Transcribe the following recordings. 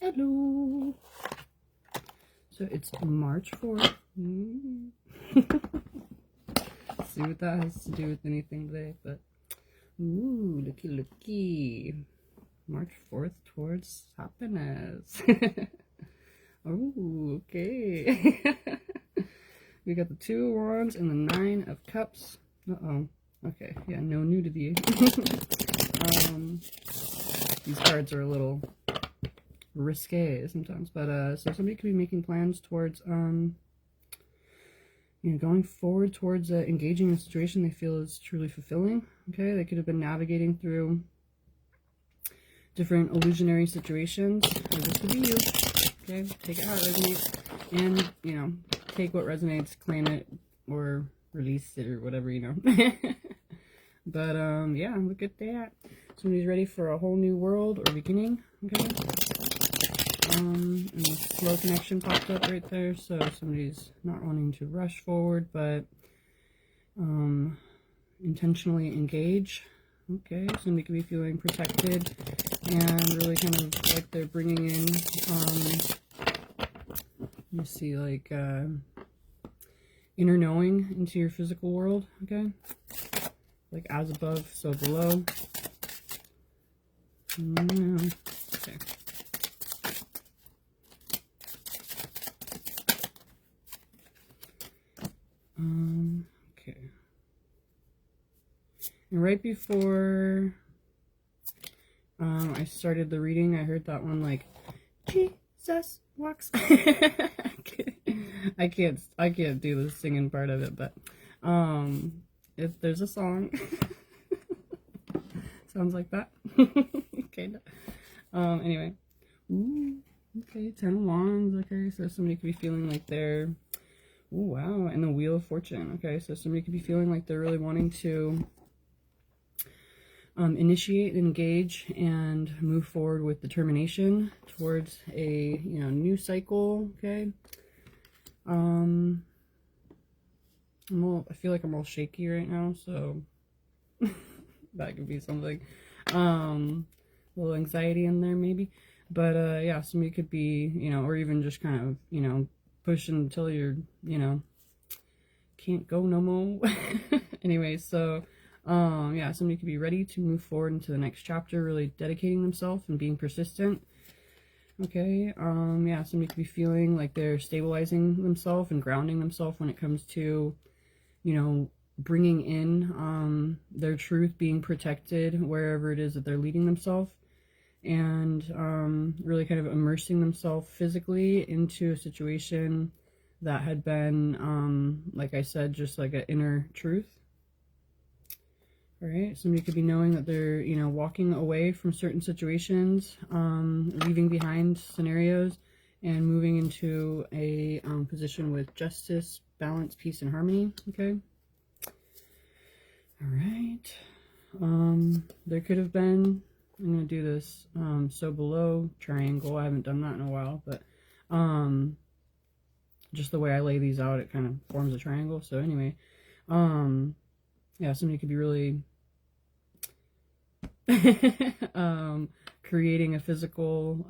Hello. So it's March 4th. See what that has to do with anything today, but ooh, looky. March 4th towards happiness. Oh, okay. We got the 2 of Wands and the 9 of Cups. Uh-oh. Okay, yeah, no nudity. These cards are a little risque sometimes, but so somebody could be making plans towards going forward towards engaging in a situation they feel is truly fulfilling. Okay, they could have been navigating through different illusionary situations, or this could be you. Okay, take it how it resonates, and take what resonates, claim it, or release it, or whatever, But yeah, look at that. Somebody's ready for a whole new world or beginning. Okay. And the slow connection popped up right there, so somebody's not wanting to rush forward, but intentionally engage. Okay, somebody could be feeling protected and really kind of like they're bringing in, you see, like inner knowing into your physical world. Okay, like as above, so below. Okay. Okay. And right before I started the reading, I heard that one like, Jesus walks. I can't do the singing part of it, but if there's a song, sounds like that. Kinda. Anyway. Ooh, okay, 10 of Wands. Okay, so somebody could be feeling like they're, oh wow, and the Wheel of Fortune. Okay, so somebody could be feeling like they're really wanting to initiate, engage, and move forward with determination towards a new cycle. Okay. I feel like I'm all shaky right now, so that could be something. A little anxiety in there maybe, but yeah, somebody could be or even just kind of pushing until you're can't go no more. Anyway, so yeah, somebody could be ready to move forward into the next chapter, really dedicating themselves and being persistent. Okay, yeah, somebody could be feeling like they're stabilizing themselves and grounding themselves when it comes to bringing in their truth, being protected wherever it is that they're leading themselves, and really kind of immersing themselves physically into a situation that had been like I said, just like an inner truth. All right, somebody could be knowing that they're walking away from certain situations, leaving behind scenarios, and moving into a position with justice, balance, peace, and harmony. Okay. All right. There could have been, I'm going to do this, so below triangle. I haven't done that in a while, but just the way I lay these out, it kind of forms a triangle. So anyway, yeah, somebody could be really creating a physical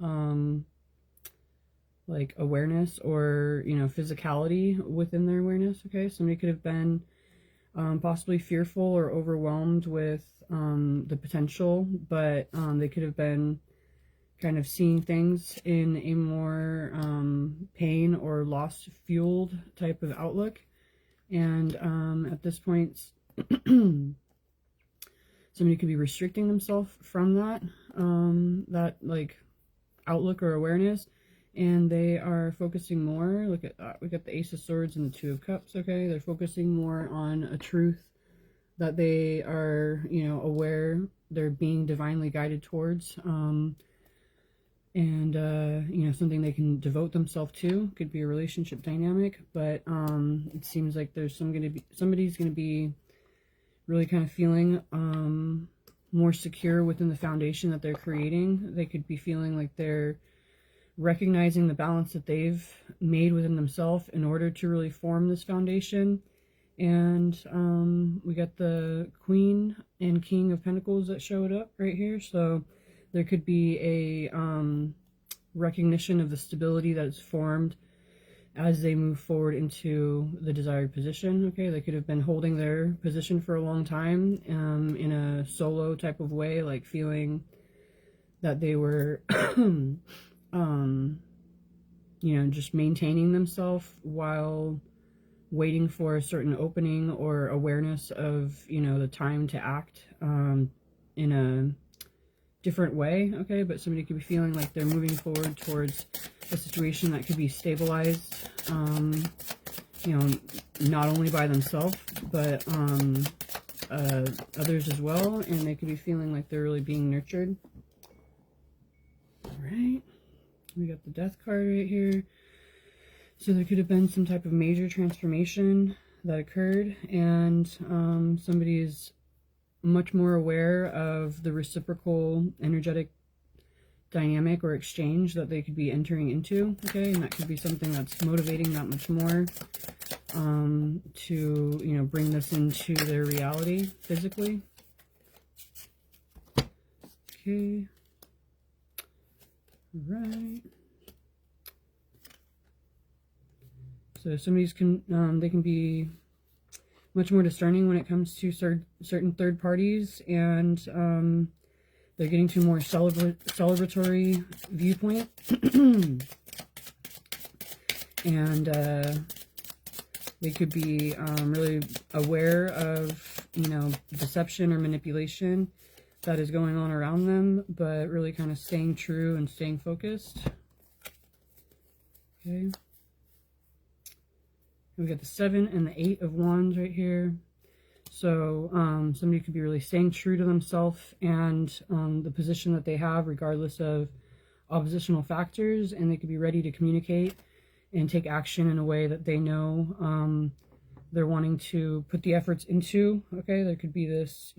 like awareness, or physicality within their awareness. Okay, somebody could have been possibly fearful or overwhelmed with the potential, but they could have been kind of seeing things in a more pain or loss fueled type of outlook. And at this point, somebody could be restricting themselves from that like outlook or awareness, and they are focusing more. Look at that, we got the Ace of Swords and the Two of Cups. Okay, they're focusing more on a truth that they are aware they're being divinely guided towards, and something they can devote themselves to. Could be a relationship dynamic, but it seems like there's somebody's gonna be really kind of feeling more secure within the foundation that they're creating. They could be feeling like they're recognizing the balance that they've made within themselves in order to really form this foundation. And we got the Queen and King of Pentacles that showed up right here. So there could be a recognition of the stability that is formed as they move forward into the desired position. Okay, they could have been holding their position for a long time in a solo type of way, like feeling that they were just maintaining themselves while waiting for a certain opening or awareness of, the time to act in a different way. Okay, but somebody could be feeling like they're moving forward towards a situation that could be stabilized, not only by themselves, but others as well, and they could be feeling like they're really being nurtured. All right, we got the Death card right here. So there could have been some type of major transformation that occurred, and somebody is much more aware of the reciprocal energetic dynamic or exchange that they could be entering into. Okay, and that could be something that's motivating that much more to bring this into their reality physically. Okay, all right. So somebody's they can be much more discerning when it comes to certain third parties, and they're getting to a more celebratory viewpoint. And they could be really aware of, deception or manipulation that is going on around them, but really kind of staying true and staying focused. Okay. We got the 7 and the 8 of Wands right here. So somebody could be really staying true to themselves and the position that they have, regardless of oppositional factors, and they could be ready to communicate and take action in a way that they know they're wanting to put the efforts into. Okay, there could be this,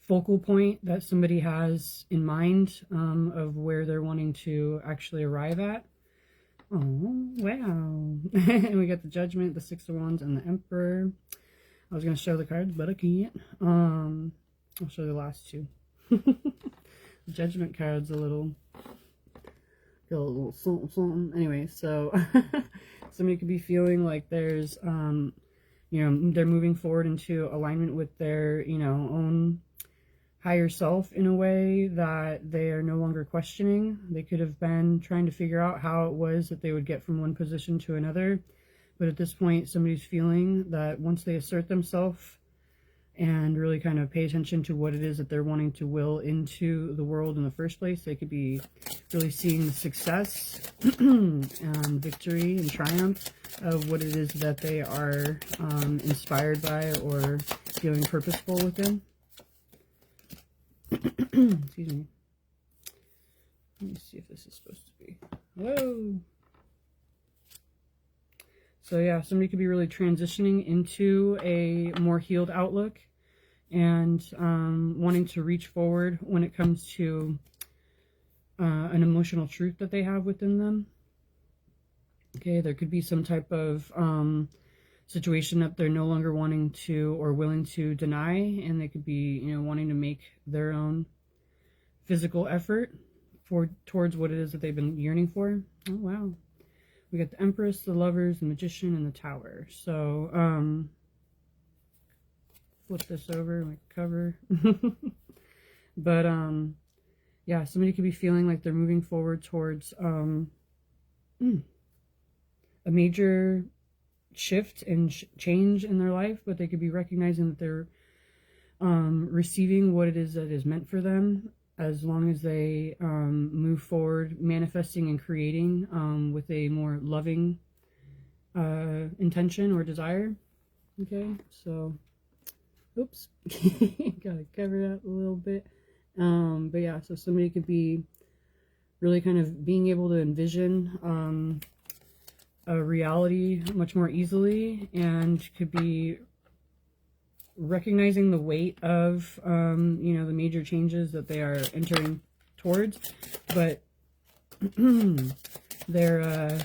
focal point that somebody has in mind of where they're wanting to actually arrive at. Oh, wow. And we got the Judgment, the 6 of Wands, and the Emperor. I was going to show the cards, but I can't. I'll show the last two. The Judgment card's got a little something, something. Anyway, so somebody could be feeling like there's, they're moving forward into alignment with their, own higher self in a way that they are no longer questioning. They could have been trying to figure out how it was that they would get from one position to another. But at this point, somebody's feeling that once they assert themselves and really kind of pay attention to what it is that they're wanting to will into the world in the first place, they could be really seeing the success and victory and triumph of what it is that they are inspired by or feeling purposeful within. Excuse me. Let me see if this is supposed to be. Whoa. So yeah, somebody could be really transitioning into a more healed outlook and wanting to reach forward when it comes to an emotional truth that they have within them. Okay, there could be some type of situation that they're no longer wanting to or willing to deny, and they could be, wanting to make their own physical effort towards what it is that they've been yearning for. Oh, wow. We got the Empress, the Lovers, the Magician, and the Tower. So, flip this over, like cover. But, yeah, somebody could be feeling like they're moving forward towards a major shift and change in their life, but they could be recognizing that they're receiving what it is that is meant for them, as long as they move forward, manifesting and creating with a more loving intention or desire. Okay, so, oops, gotta cover that a little bit. But yeah, so somebody could be really kind of being able to envision a reality much more easily, and could be recognizing the weight of the major changes that they are entering towards, but they're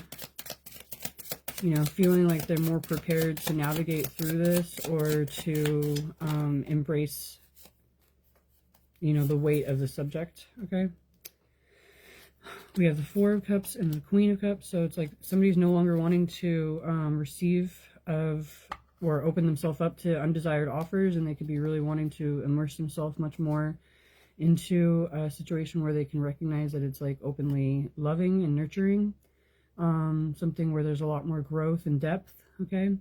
feeling like they're more prepared to navigate through this, or to embrace the weight of the subject. Okay, We have the Four of Cups and the Queen of Cups. So it's like somebody's no longer wanting to receive of or open themselves up to undesired offers, and they could be really wanting to immerse themselves much more into a situation where they can recognize that it's like openly loving and nurturing, something where there's a lot more growth and depth. Okay.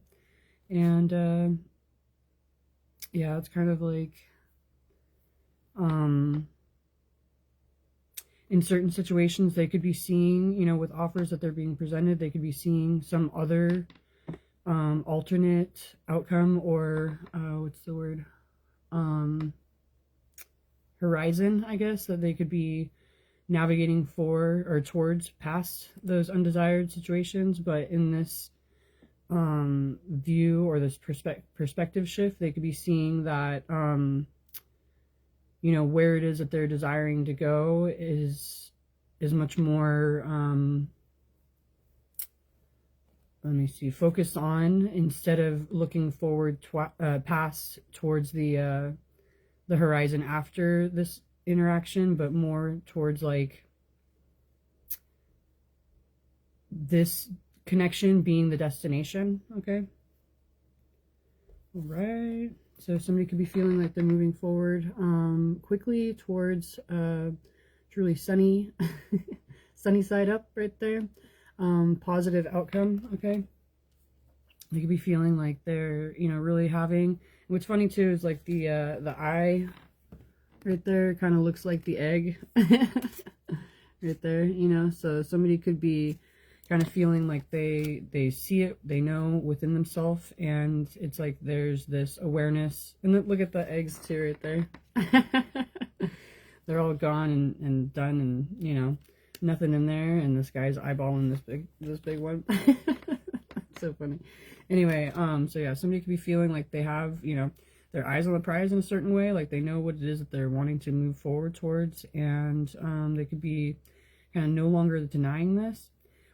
And yeah, it's kind of like in certain situations they could be seeing, you know, with offers that they're being presented, they could be seeing some other alternate outcome, or what's the word, horizon, I guess, that they could be navigating for or towards past those undesired situations. But in this view or this perspective shift, they could be seeing that you know, where it is that they're desiring to go is much more let me see, focused on, instead of looking forward past towards the horizon after this interaction, but more towards like this connection being the destination. Okay. All right. So somebody could be feeling like they're moving forward quickly towards truly sunny, sunny side up right there. Positive outcome. Okay. They could be feeling like they're, you know, really having, what's funny too is like the eye right there kind of looks like the egg right there, you know. So somebody could be kind of feeling like they see it, they know within themselves, and it's like there's this awareness. And look at the eggs too right there. They're all gone and done, and you know, nothing in there, and this guy's eyeballing this big one. So funny. Anyway, so yeah, somebody could be feeling like they have, you know, their eyes on the prize in a certain way, like they know what it is that they're wanting to move forward towards, and they could be kind of no longer denying this.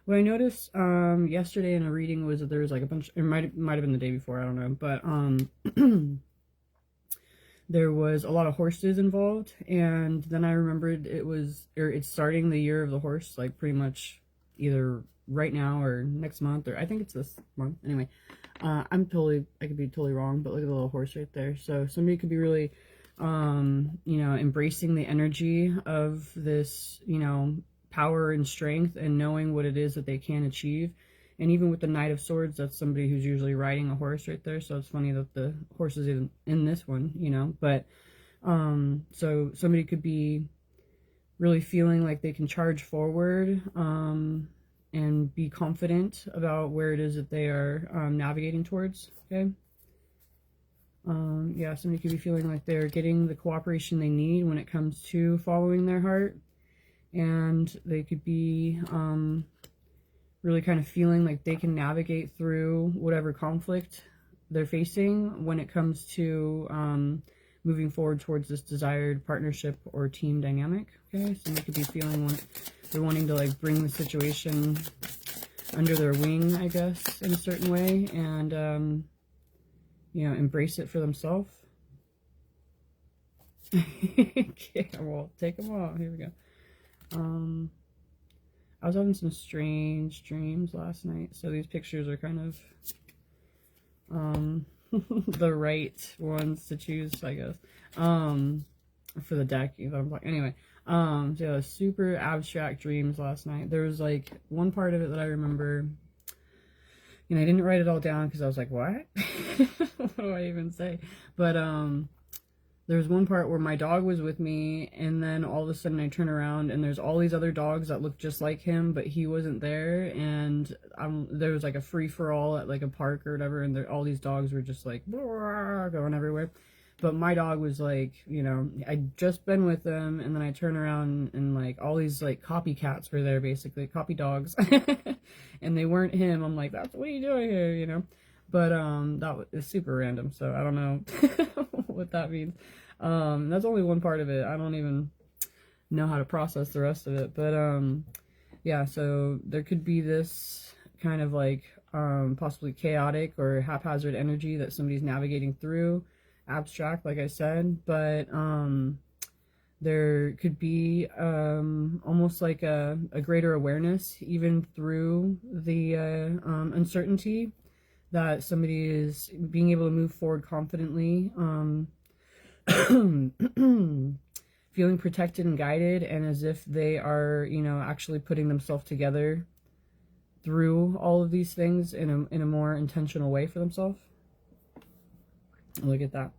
What I noticed yesterday in a reading was that there was like a bunch, it might have been the day before, I don't know, but there was a lot of horses involved, and then I remembered it's starting the year of the horse, like pretty much either right now or next month, or I think it's this month. Anyway, I could be totally wrong, but look at the little horse right there. So somebody could be really, you know, embracing the energy of this, you know, power and strength, and knowing what it is that they can achieve. And even with the Knight of Swords, that's somebody who's usually riding a horse right there. So it's funny that the horse is in this one, you know. But so somebody could be really feeling like they can charge forward and be confident about where it is that they are navigating towards. Okay. Yeah, somebody could be feeling like they're getting the cooperation they need when it comes to following their heart. And they could be really kind of feeling like they can navigate through whatever conflict they're facing when it comes to moving forward towards this desired partnership or team dynamic. Okay, so they could be feeling like they're wanting to like bring the situation under their wing, I guess, in a certain way, and you know, embrace it for themselves. Okay, well, take them all. Here we go. I was having some strange dreams last night, so these pictures are kind of the right ones to choose, I guess, for the deck. Anyway, so yeah, super abstract dreams last night. There was like one part of it that I remember, you know, I didn't write it all down because I was like, what? What do I even say? But there was one part where my dog was with me, and then all of a sudden I turn around and there's all these other dogs that look just like him, but he wasn't there. And there was like a free-for-all at like a park or whatever, and all these dogs were just like going everywhere. But my dog was like, you know, I'd just been with them, and then I turn around and like all these like copycats were there, basically copy dogs, and they weren't him. I'm like, what are you doing here, you know? But that was super random, so I don't know what that means. That's only one part of it. I don't even know how to process the rest of it. But yeah, so there could be this kind of like possibly chaotic or haphazard energy that somebody's navigating through, abstract, like I said. But There could be almost like a greater awareness, even through the uncertainty, that somebody is being able to move forward confidently, feeling protected and guided, and as if they are, you know, actually putting themselves together through all of these things in a more intentional way for themselves. Look at that.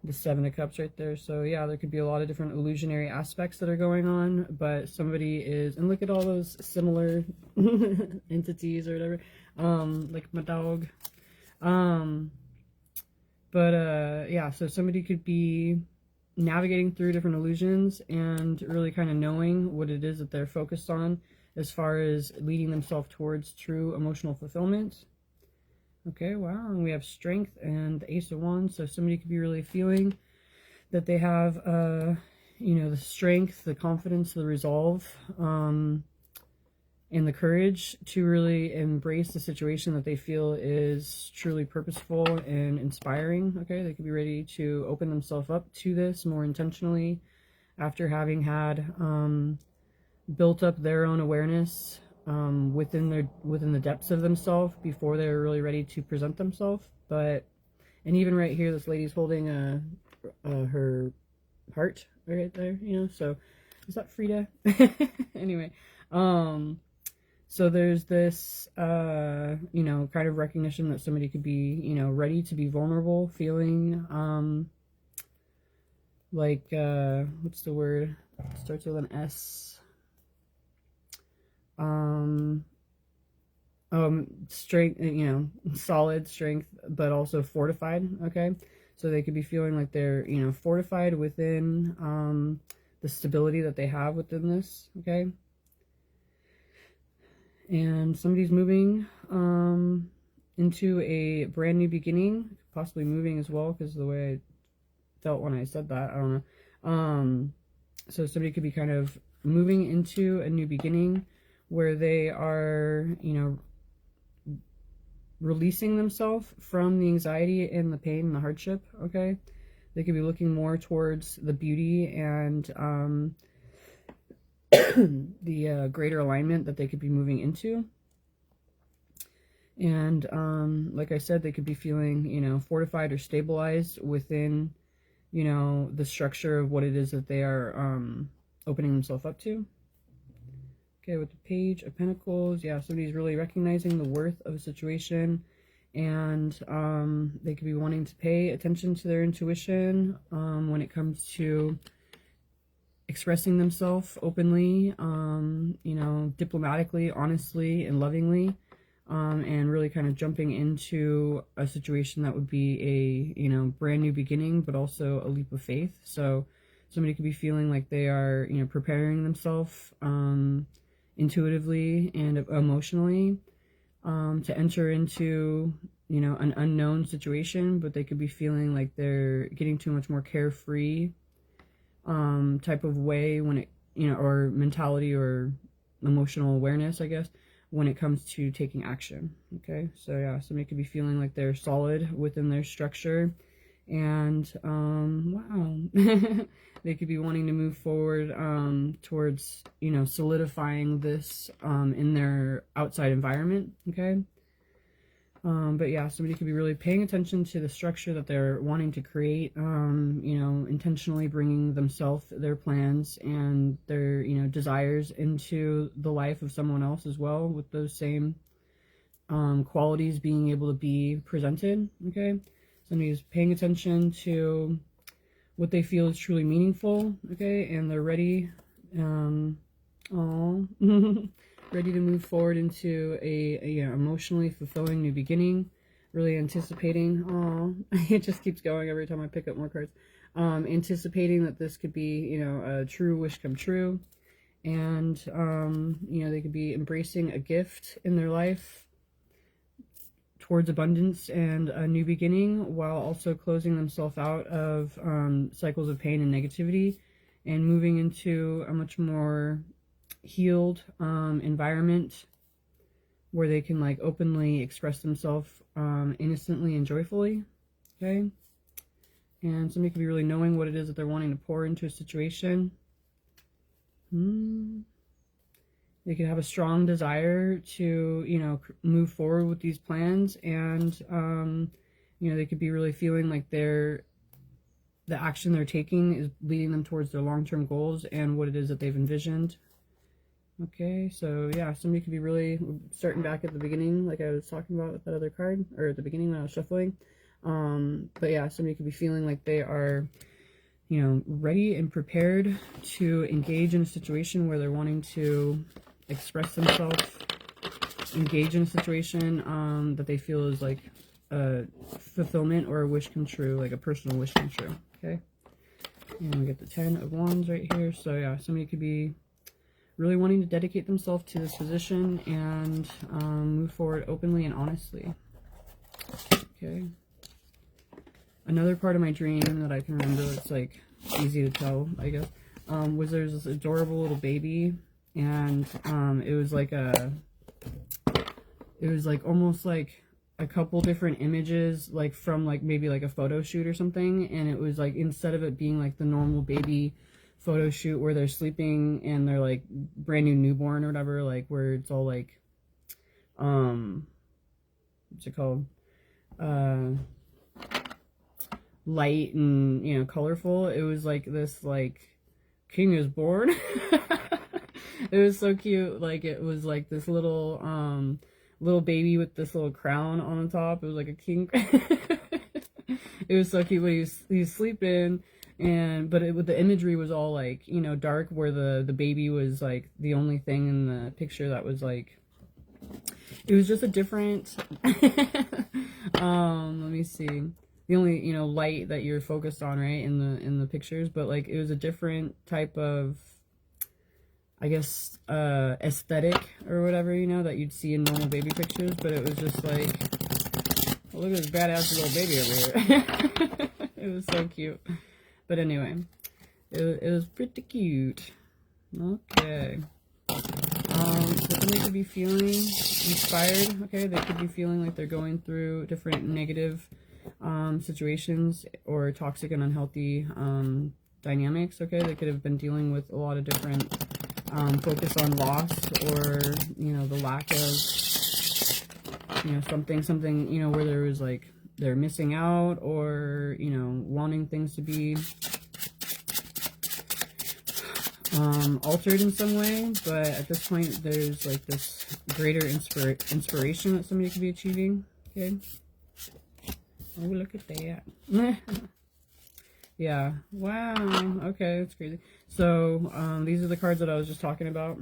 The Seven of Cups right there. So yeah, there could be a lot of different illusionary aspects that are going on, but somebody is, and look at all those similar entities or whatever, like my dog. Yeah, so somebody could be navigating through different illusions and really kind of knowing what it is that they're focused on as far as leading themselves towards true emotional fulfillment. Okay, wow, and we have Strength and the Ace of Wands, so somebody could be really feeling that they have, you know, the strength, the confidence, the resolve, and the courage to really embrace the situation that they feel is truly purposeful and inspiring. Okay, they could be ready to open themselves up to this more intentionally after having had built up their own awareness within the depths of themselves before they're really ready to present themselves. But, and even right here, this lady's holding her heart right there, you know, so is that Frida? Anyway, so there's this you know, kind of recognition that somebody could be, you know, ready to be vulnerable, feeling like what's the word? It starts with an S. Strength, you know, solid strength, but also fortified. Okay, so they could be feeling like they're, you know, fortified within the stability that they have within this. Okay, and somebody's moving into a brand new beginning, possibly moving as well, because the way I felt when I said that, I don't know. So somebody could be kind of moving into a new beginning where they are, you know, releasing themselves from the anxiety and the pain and the hardship. Okay, they could be looking more towards the beauty and the greater alignment that they could be moving into. And like I said, they could be feeling, you know, fortified or stabilized within, you know, the structure of what it is that they are opening themselves up to. Okay, with the Page of Pentacles, yeah, somebody's really recognizing the worth of a situation, and they could be wanting to pay attention to their intuition when it comes to expressing themselves openly, you know, diplomatically, honestly, and lovingly, and really kind of jumping into a situation that would be a, you know, brand new beginning, but also a leap of faith. So somebody could be feeling like they are, you know, preparing themselves intuitively and emotionally to enter into, you know, an unknown situation, but they could be feeling like they're getting too much more carefree type of way when it, you know, or mentality or emotional awareness, I guess, when it comes to taking action. Okay, so yeah, somebody could be feeling like they're solid within their structure, and wow, they could be wanting to move forward towards, you know, solidifying this in their outside environment. Okay, but yeah, somebody could be really paying attention to the structure that they're wanting to create, you know, intentionally bringing themselves, their plans, and their, you know, desires into the life of someone else as well, with those same qualities being able to be presented. Okay, somebody's paying attention to what they feel is truly meaningful. Okay, and they're ready, ready to move forward into a you know, emotionally fulfilling new beginning. Really anticipating, it just keeps going every time I pick up more cards. Anticipating that this could be, you know, a true wish come true. And, you know, they could be embracing a gift in their life towards abundance and a new beginning, while also closing themselves out of cycles of pain and negativity, and moving into a much more healed environment where they can like openly express themselves innocently and joyfully. Okay, And somebody could be really knowing what it is that they're wanting to pour into a situation. They could have a strong desire to, you know, move forward with these plans. And, you know, they could be really feeling like the action they're taking is leading them towards their long-term goals and what it is that they've envisioned. Okay, so yeah, somebody could be really starting back at the beginning, like I was talking about with that other card, or at the beginning when I was shuffling. But yeah, somebody could be feeling like they are, you know, ready and prepared to engage in a situation where they're wanting to express themselves, engage in a situation that they feel is like a fulfillment or a wish come true, like a personal wish come true. Okay, and we get the 10 of Wands right here. So yeah, somebody could be really wanting to dedicate themselves to this position and move forward openly and honestly. Okay. Another part of my dream that I can remember, it's like easy to tell, I guess, was there's this adorable little baby, and it was like almost like a couple different images, like from like maybe like a photo shoot or something, and it was like, instead of it being like the normal baby photo shoot where they're sleeping and they're like brand new newborn or whatever, like where it's all like what's it called, light and, you know, colorful. It was like this, like, king is born. It was so cute. Like, it was like this little little baby with this little crown on the top. It was like a king. It was so cute when he was sleeping. And but the imagery was all like, you know, dark, where the baby was like the only thing in the picture that was like, it was just a different let me see, the only, you know, light that you're focused on, right, in the pictures, but like it was a different type of, I guess, aesthetic or whatever, you know, that you'd see in normal baby pictures. But it was just like, oh, look at this badass little baby over here. It was so cute. But anyway, it was pretty cute. Okay. So somebody could be feeling inspired. Okay, they could be feeling like they're going through different negative situations or toxic and unhealthy dynamics. Okay, they could have been dealing with a lot of different focus on loss, or, you know, the lack of, you know, something, you know, where there was like, they're missing out, or, you know, wanting things to be altered in some way. But at this point, there's like this greater inspiration that somebody could be achieving. Okay. Oh, look at that. Yeah. Wow. Okay, that's crazy. So these are the cards that I was just talking about.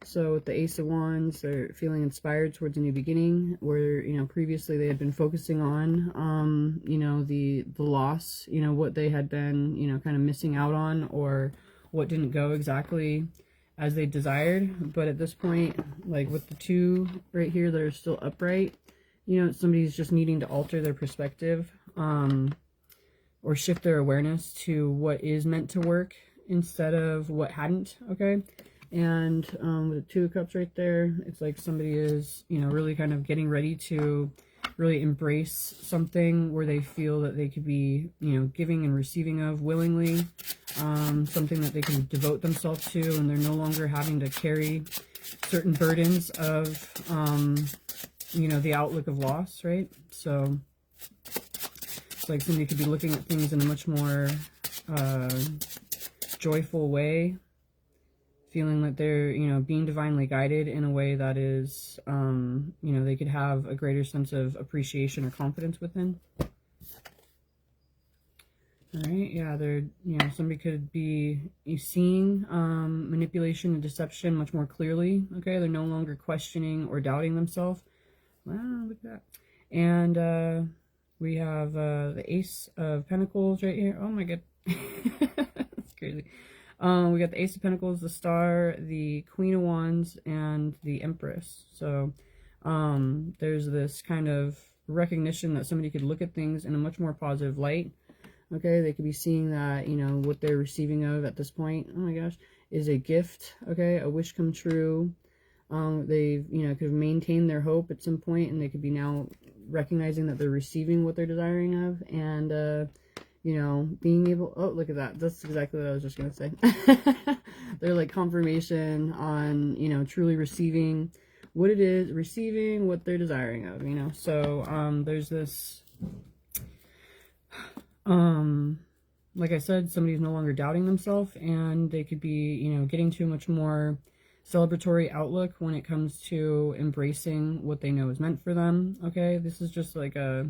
So with the Ace of Wands, they're feeling inspired towards a new beginning, where, you know, previously they had been focusing on, you know, the loss, you know, what they had been, you know, kind of missing out on, or what didn't go exactly as they desired. But at this point, like with the 2 right here that are still upright, you know, somebody's just needing to alter their perspective, or shift their awareness to what is meant to work instead of what hadn't. Okay. And with the 2 of Cups right there, it's like somebody is, you know, really kind of getting ready to really embrace something where they feel that they could be, you know, giving and receiving of willingly, something that they can devote themselves to, and they're no longer having to carry certain burdens of, you know, the outlook of loss, right? So it's like somebody could be looking at things in a much more joyful way, feeling that they're, you know, being divinely guided in a way that is, you know, they could have a greater sense of appreciation or confidence within. All right, yeah, they're, you know, somebody could be seeing manipulation and deception much more clearly. Okay, they're no longer questioning or doubting themselves. Wow, look at that. And we have the Ace of Pentacles right here. Oh my god. That's crazy. We got the Ace of Pentacles, the Star, the Queen of Wands, and the Empress. So there's this kind of recognition that somebody could look at things in a much more positive light. Okay, they could be seeing that, you know, what they're receiving of at this point, oh my gosh, is a gift. Okay, a wish come true. They've, you know, could have maintained their hope at some point, and they could be now recognizing that they're receiving what they're desiring of. And you know, being able, oh, look at that. That's exactly what I was just going to say. They're like confirmation on, you know, truly receiving what it is, receiving what they're desiring of, you know. So, there's this, like I said, somebody's no longer doubting themselves, and they could be, you know, getting to a much more celebratory outlook when it comes to embracing what they know is meant for them. Okay, this is just like a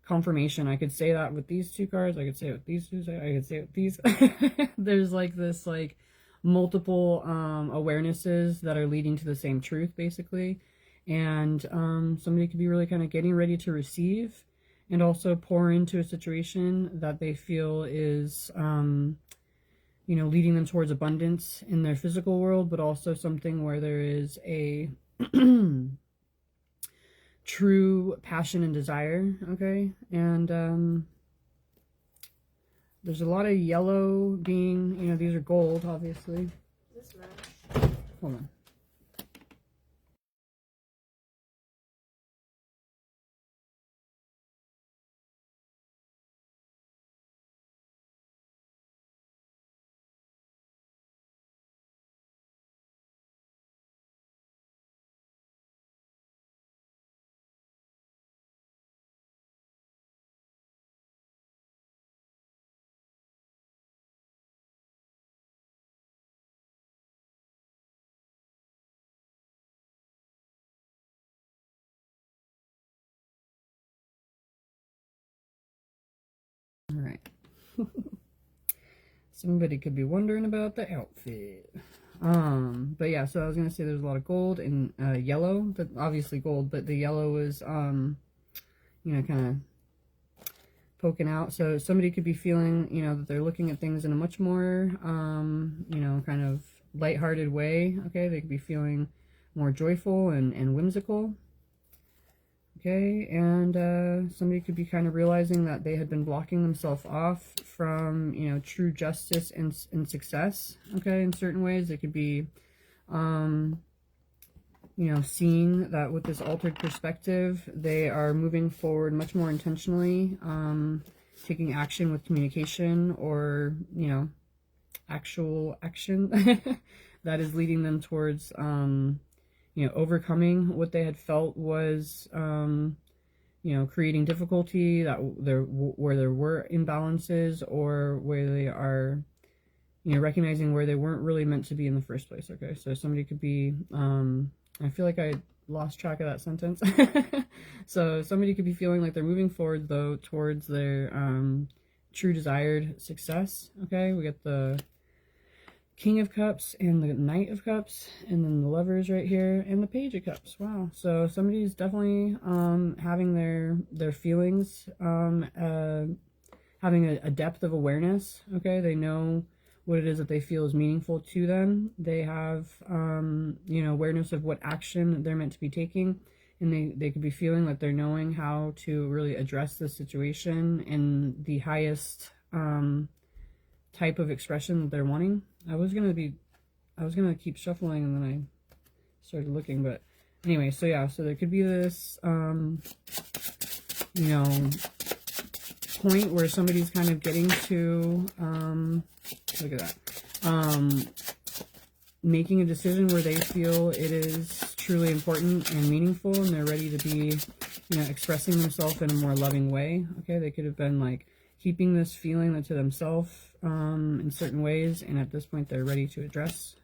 confirmation. I could say that with these two cards. I could say it with these two. I could say it with these. There's like this like multiple awarenesses that are leading to the same truth, basically. And somebody could be really kind of getting ready to receive and also pour into a situation that they feel is, you know, leading them towards abundance in their physical world, but also something where there is a true passion and desire, okay? And there's a lot of yellow being, you know, these are gold, obviously. This match. Hold on. All right. Somebody could be wondering about the outfit. But yeah, so I was gonna say there's a lot of gold and yellow, but obviously gold, but the yellow is you know, kind of poking out. So somebody could be feeling, you know, that they're looking at things in a much more you know, kind of lighthearted way. Okay, they could be feeling more joyful and whimsical. Okay, and somebody could be kind of realizing that they had been blocking themselves off from, you know, true justice and success, okay, in certain ways. It could be, you know, seeing that with this altered perspective, they are moving forward much more intentionally, taking action with communication or, you know, actual action that is leading them towards, you know, overcoming what they had felt was, you know, creating difficulty, that where there were imbalances, or where they are, you know, recognizing where they weren't really meant to be in the first place. Okay, so somebody could be, I feel like I lost track of that sentence. So somebody could be feeling like they're moving forward, though, towards their true desired success. Okay, we get the King of Cups and the Knight of Cups, and then the Lovers right here, and the Page of Cups. Wow. So somebody's definitely having their feelings, having a depth of awareness. Okay, they know what it is that they feel is meaningful to them. They have you know, awareness of what action they're meant to be taking, and they could be feeling that they're knowing how to really address the situation in the highest type of expression that they're wanting. I was gonna keep shuffling, and then I started looking, but anyway, so yeah, so there could be this you know, point where somebody's kind of getting to look at that, making a decision where they feel it is truly important and meaningful, and they're ready to be, you know, expressing themselves in a more loving way. Okay, they could have been like keeping this feeling to themselves in certain ways, and at this point they're ready to address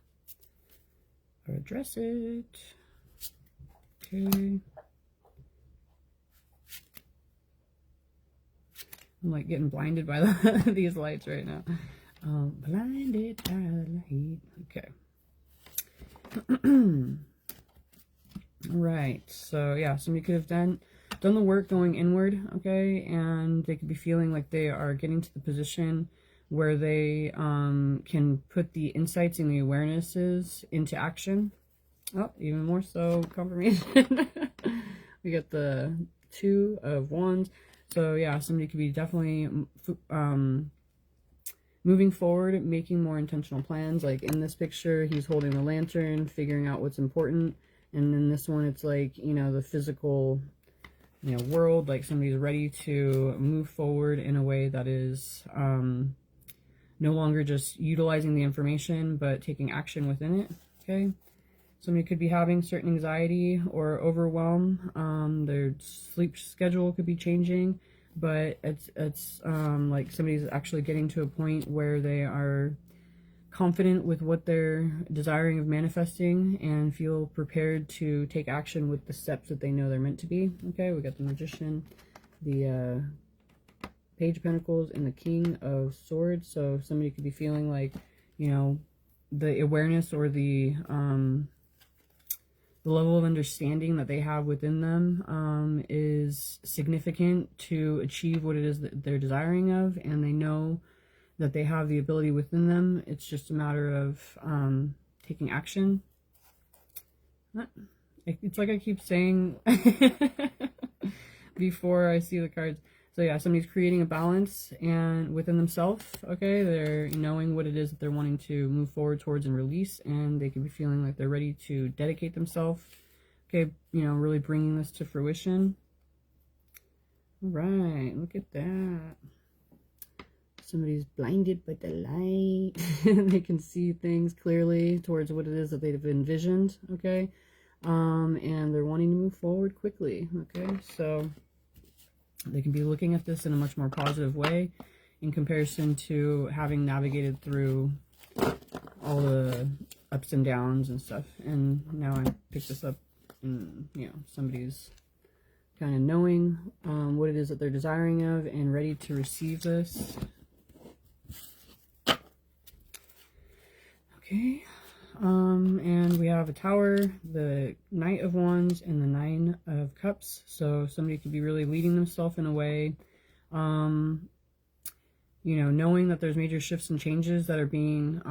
it. Okay, I'm like getting blinded by these lights right now. Blinded by the light. Okay. Right, so yeah, somebody could have done the work going inward, okay, and they could be feeling like they are getting to the position where they can put the insights and the awarenesses into action. Oh, even more so, confirmation. We got the Two of Wands. So yeah, somebody could be definitely moving forward, making more intentional plans. Like in this picture, he's holding the lantern, figuring out what's important. And in this one, it's like, you know, the physical world. Like somebody's ready to move forward in a way that is no longer just utilizing the information, but taking action within it. Okay. Somebody could be having certain anxiety or overwhelm. Their sleep schedule could be changing, but it's like somebody's actually getting to a point where they are confident with what they're desiring of manifesting and feel prepared to take action with the steps that they know they're meant to be. Okay, we got the Magician, the Page of Pentacles, and the King of Swords. So somebody could be feeling like, the awareness or the level of understanding that they have within them is significant to achieve what it is that they're desiring of, and they know that they have the ability within them. It's just a matter of taking action. It's like I keep saying before I see the cards. So yeah, somebody's creating a balance and within themselves. Okay, they're knowing what it is that they're wanting to move forward towards and release, and they could be feeling like they're ready to dedicate themselves. Okay, really bringing this to fruition. All right, look at that. Somebody's blinded by the light. They can see things clearly towards what it is that they've envisioned. Okay, and they're wanting to move forward quickly. Okay, so they can be looking at this in a much more positive way in comparison to having navigated through all the ups and downs and stuff. And now I picked this up and, somebody's kind of knowing what it is that they're desiring of and ready to receive this. Okay. And we have a Tower, the Knight of Wands, and the Nine of Cups. So somebody could be really leading themselves in a way, knowing that there's major shifts and changes that are being,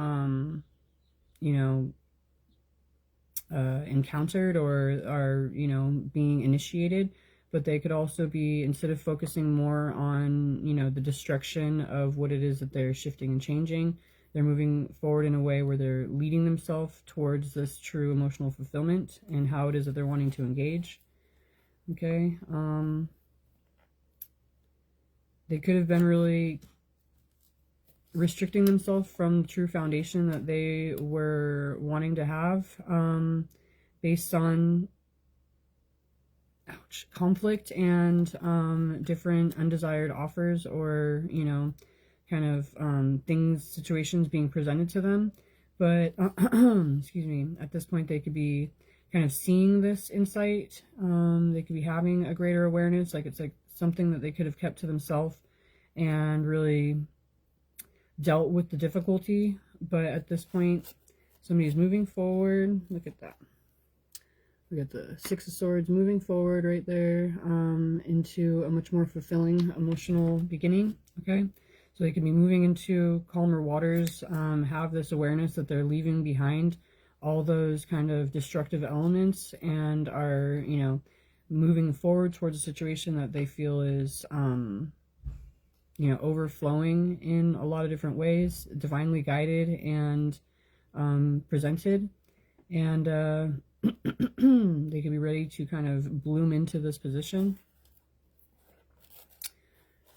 encountered or are, being initiated. But they could also be, instead of focusing more on, the destruction of what it is that they're shifting and changing, they're moving forward in a way where they're leading themselves towards this true emotional fulfillment and how it is that they're wanting to engage. Okay. They could have been really restricting themselves from the true foundation that they were wanting to have, based on conflict and different undesired offers or, kind of situations being presented to them. But excuse me, at this point they could be kind of seeing this insight. They could be having a greater awareness, like it's like something that they could have kept to themselves and really dealt with the difficulty. But at this point somebody's moving forward. Look at that. We got the Six of Swords moving forward right there, into a much more fulfilling emotional beginning. Okay, so they can be moving into calmer waters, have this awareness that they're leaving behind all those kind of destructive elements and are, moving forward towards a situation that they feel is, overflowing in a lot of different ways, divinely guided and presented. And they can be ready to kind of bloom into this position.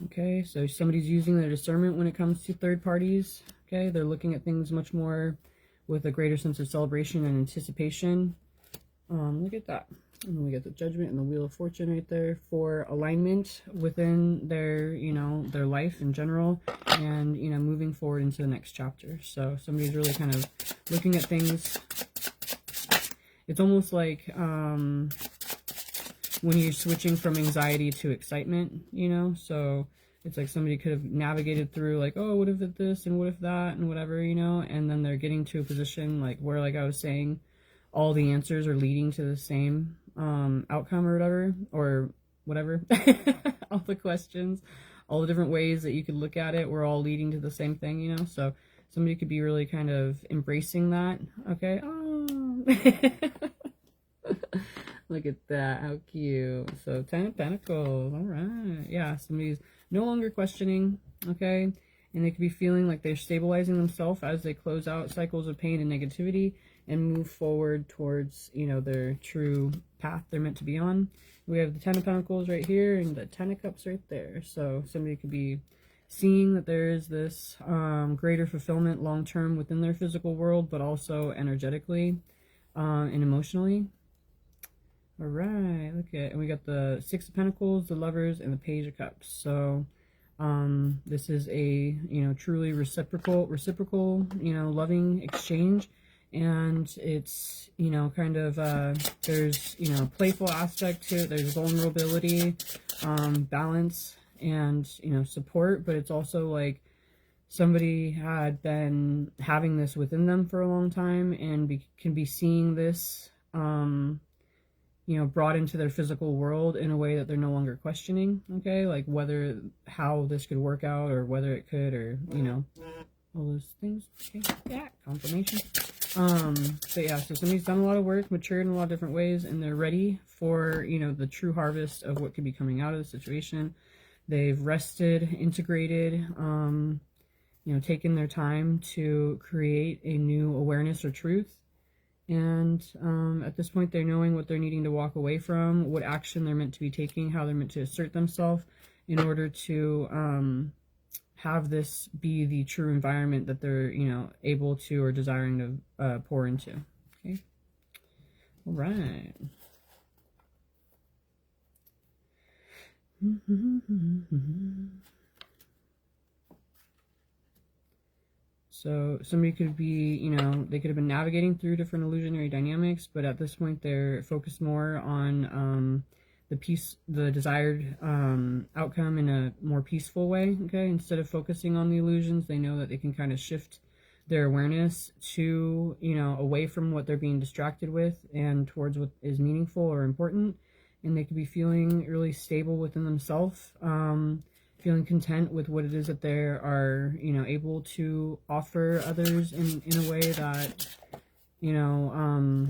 Okay, so somebody's using their discernment when it comes to third parties. Okay, they're looking at things much more with a greater sense of celebration and anticipation. Look at that. And then we get the Judgment and the Wheel of Fortune right there for alignment within their, their life in general and, moving forward into the next chapter. So somebody's really kind of looking at things. It's almost like when you're switching from anxiety to excitement, so it's like somebody could have navigated through like, oh, what if it this and what if that and whatever, and then they're getting to a position like where, like I was saying, all the answers are leading to the same outcome or whatever, all the questions, all the different ways that you could look at it, we're all leading to the same thing, so somebody could be really kind of embracing that. Okay. Look at that, how cute. So 10 of Pentacles. All right, yeah, somebody's no longer questioning. Okay, and they could be feeling like they're stabilizing themselves as they close out cycles of pain and negativity and move forward towards, you know, their true path they're meant to be on. We have the Ten of Pentacles right here and the Ten of Cups right there. So somebody could be seeing that there is this greater fulfillment long-term within their physical world, but also energetically and emotionally. All right, look at, and we got the Six of Pentacles, the Lovers, and the Page of Cups. So this is a, you know, truly reciprocal, you know, loving exchange. And it's, you know, kind of, there's, you know, playful aspect to it. There's vulnerability, balance, and, you know, support. But it's also like somebody had been having this within them for a long time and can be seeing this, you know, brought into their physical world in a way that they're no longer questioning, okay? Like whether, how this could work out or whether it could, or, you know, all those things. Okay, yeah, confirmation. But yeah, so somebody's done a lot of work, matured in a lot of different ways, and they're ready for, you know, the true harvest of what could be coming out of the situation. They've rested, integrated, you know, taken their time to create a new awareness or truth. And at this point, they're knowing what they're needing to walk away from, what action they're meant to be taking, how they're meant to assert themselves in order to have this be the true environment that they're, you know, able to or desiring to pour into. Okay. All right. So somebody could be, you know, they could have been navigating through different illusionary dynamics, but at this point they're focused more on the desired outcome in a more peaceful way, okay? Instead of focusing on the illusions, they know that they can kind of shift their awareness to, you know, away from what they're being distracted with and towards what is meaningful or important. And they could be feeling really stable within themselves, feeling content with what it is that they are, you know, able to offer others in a way that, you know,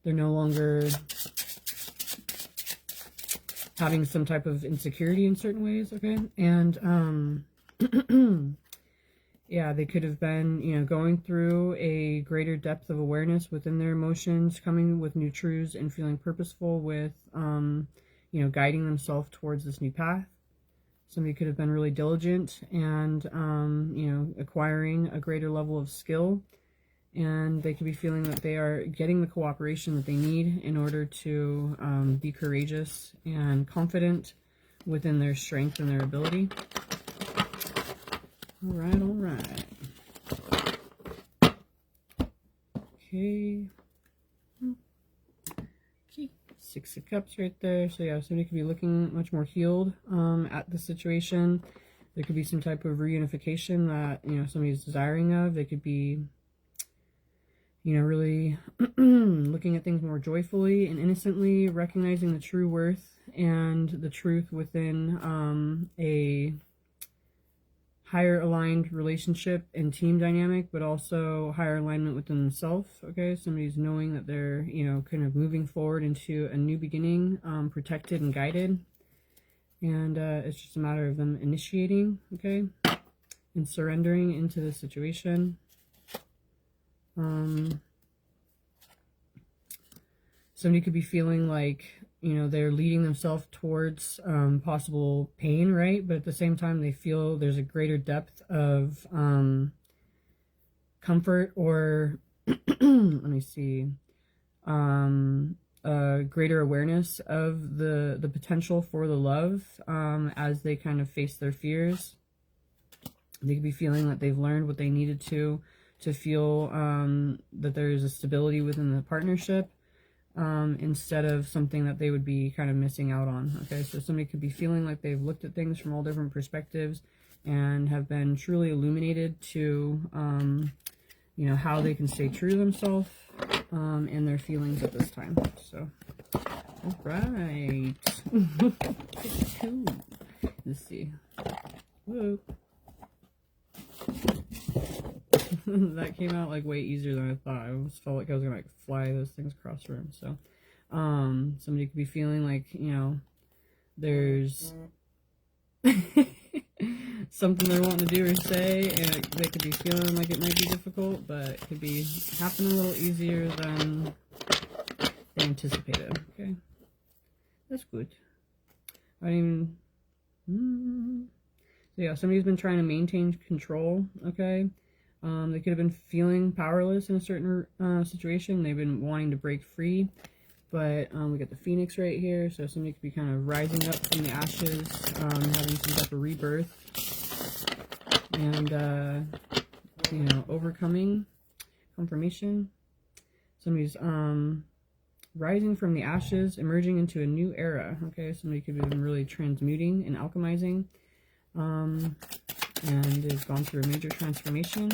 they're no longer having some type of insecurity in certain ways, okay? And yeah, they could have been, you know, going through a greater depth of awareness within their emotions, coming with new truths and feeling purposeful with, you know, guiding themselves towards this new path. Somebody could have been really diligent and, you know, acquiring a greater level of skill. And they could be feeling that they are getting the cooperation that they need in order to be courageous and confident within their strength and their ability. All right, all right. Okay. Six of Cups right there. So yeah, somebody could be looking much more healed at the situation. There could be some type of reunification that, you know, somebody's desiring of. They could be, you know, really looking at things more joyfully and innocently, recognizing the true worth and the truth within a higher aligned relationship and team dynamic, but also higher alignment within themselves. Okay, somebody's knowing that they're, you know, kind of moving forward into a new beginning, protected and guided. And it's just a matter of them initiating, okay, and surrendering into the situation. Somebody could be feeling like, you know, they're leading themselves towards possible pain, right? But at the same time, they feel there's a greater depth of comfort or, let me see, a greater awareness of the potential for the love as they kind of face their fears. They could be feeling that they've learned what they needed to feel that there's a stability within the partnership. Instead of something that they would be kind of missing out on. Okay, so somebody could be feeling like they've looked at things from all different perspectives and have been truly illuminated to, you know, how they can stay true to themselves and their feelings at this time. So, all right. Let's see. Whoa. That came out like way easier than I thought. I almost felt like I was gonna like fly those things across the room. So somebody could be feeling like, you know, there's something they're wanting to do or say, and they could be feeling like it might be difficult, but it could be happening a little easier than they anticipated. Okay, that's good. I mean, so yeah, somebody's been trying to maintain control. Okay, they could have been feeling powerless in a certain situation. They've been wanting to break free. But we got the Phoenix right here, so somebody could be kind of rising up from the ashes, having some type of rebirth, and you know, overcoming confirmation. Somebody's rising from the ashes, emerging into a new era. Okay, somebody could have been really transmuting and alchemizing, and has gone through a major transformation.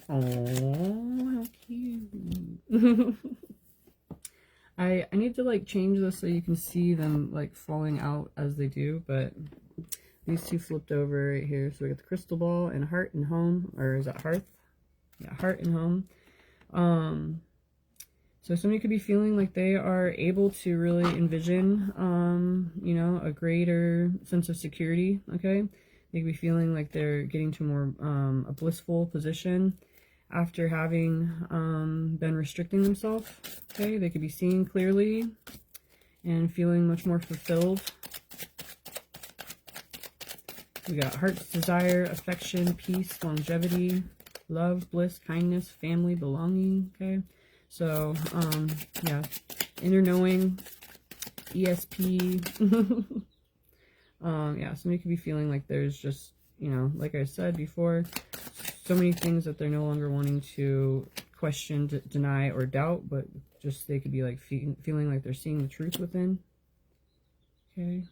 Oh, how cute. I need to like change this so you can see them like falling out as they do, but these two flipped over right here. So we got the crystal ball and heart and home, or is that hearth? Yeah, heart and home. So somebody could be feeling like they are able to really envision, you know, a greater sense of security. Okay, they could be feeling like they're getting to more a blissful position after having been restricting themselves. Okay, they could be seeing clearly and feeling much more fulfilled. We got heart's desire, affection, peace, longevity, love, bliss, kindness, family, belonging. Okay, so yeah, inner knowing, ESP. Yeah, somebody could be feeling like there's just, you know, like I said before, so many things that they're no longer wanting to question, deny, or doubt, but just they could be like feeling like they're seeing the truth within. Okay.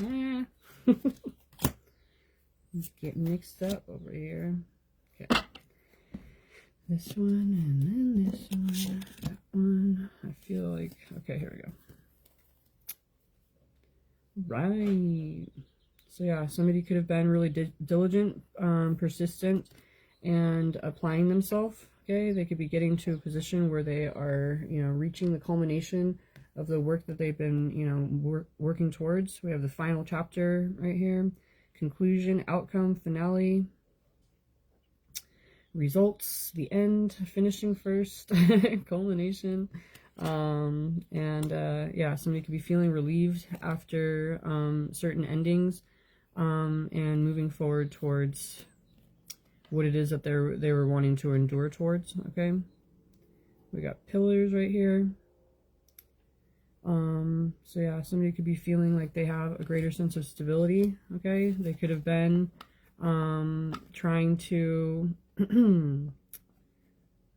Yeah. Get mixed up over here. Okay. This one and then this one. That one. I feel like, okay, here we go. Right. So yeah, somebody could have been really diligent, persistent, and applying themselves. Okay, they could be getting to a position where they are, you know, reaching the culmination of the work that they've been, you know, working towards. We have the final chapter right here, conclusion, outcome, finale, results, the end, finishing first, culmination. Yeah, somebody could be feeling relieved after certain endings, and moving forward towards what it is that they were wanting to endure towards. Okay, we got pillars right here. So yeah, somebody could be feeling like they have a greater sense of stability. Okay, they could have been trying to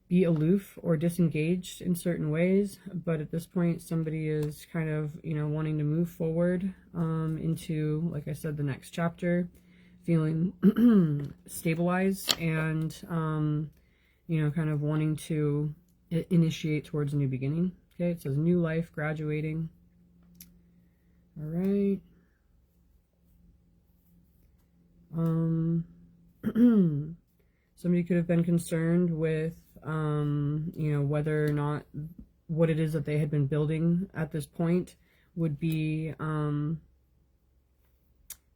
be aloof or disengaged in certain ways, but at this point somebody is kind of, you know, wanting to move forward into, like I said, the next chapter, feeling stabilized and you know, kind of wanting to initiate towards a new beginning. Okay, it says new life, graduating. All right. Somebody could have been concerned with you know, whether or not what it is that they had been building at this point would be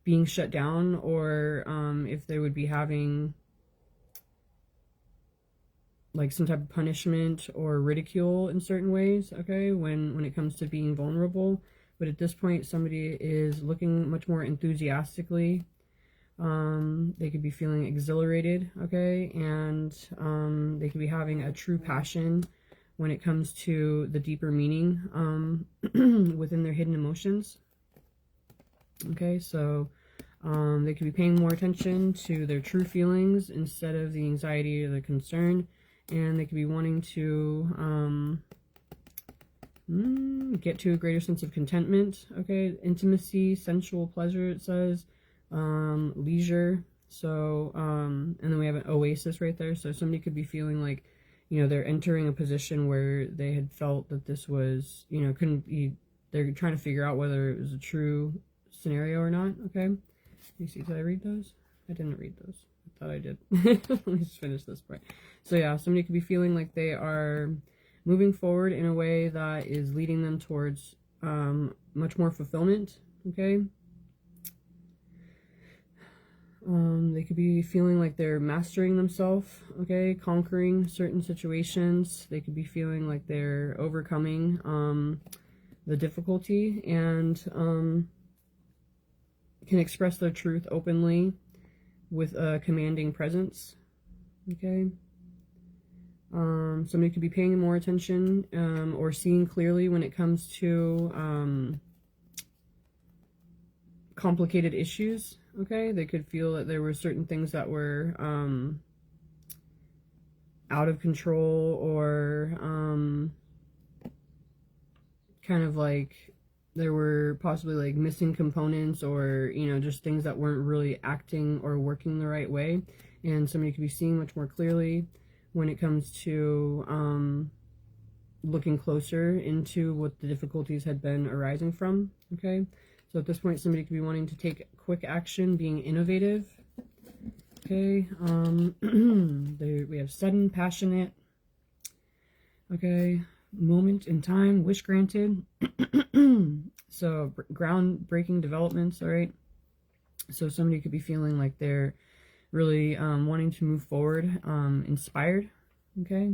being shut down, or if they would be having like some type of punishment or ridicule in certain ways. Okay, when it comes to being vulnerable. But at this point, somebody is looking much more enthusiastically. They could be feeling exhilarated, okay, and they could be having a true passion when it comes to the deeper meaning within their hidden emotions. Okay, so they could be paying more attention to their true feelings instead of the anxiety or the concern, and they could be wanting to get to a greater sense of contentment. Okay, intimacy, sensual pleasure, it says. Leisure. So and then we have an oasis right there. So somebody could be feeling like, you know, they're entering a position where they had felt that this was, you know, couldn't be, they're trying to figure out whether it was a true scenario or not. Okay, you see, did I read those? I didn't read those. I thought I did. Let me just finish this part. So yeah, somebody could be feeling like they are moving forward in a way that is leading them towards much more fulfillment, okay? They could be feeling like they're mastering themselves, okay, conquering certain situations. They could be feeling like they're overcoming the difficulty, and can express their truth openly with a commanding presence, okay? Somebody could be paying more attention or seeing clearly when it comes to complicated issues, okay? They could feel that there were certain things that were out of control, or kind of like there were possibly like missing components, or, you know, just things that weren't really acting or working the right way. And somebody could be seeing much more clearly when it comes to looking closer into what the difficulties had been arising from, okay? So at this point, somebody could be wanting to take quick action, being innovative, okay? We have sudden, passionate, okay? Moment in time, wish granted. So groundbreaking developments, all right? So somebody could be feeling like they're really wanting to move forward, inspired, okay?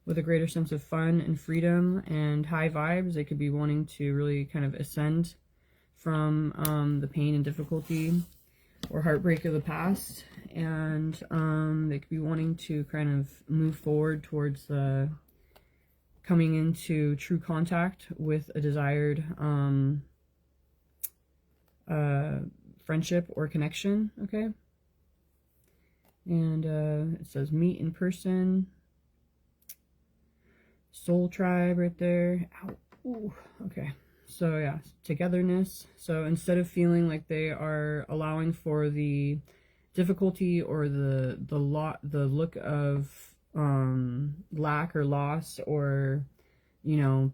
With a greater sense of fun and freedom and high vibes. They could be wanting to really kind of ascend from the pain and difficulty or heartbreak of the past, and they could be wanting to kind of move forward towards coming into true contact with a desired friendship or connection, okay? And it says meet in person, soul tribe right there. Ow. Ooh. Okay. So yeah, togetherness. So instead of feeling like they are allowing for the difficulty or the look of lack or loss, or, you know,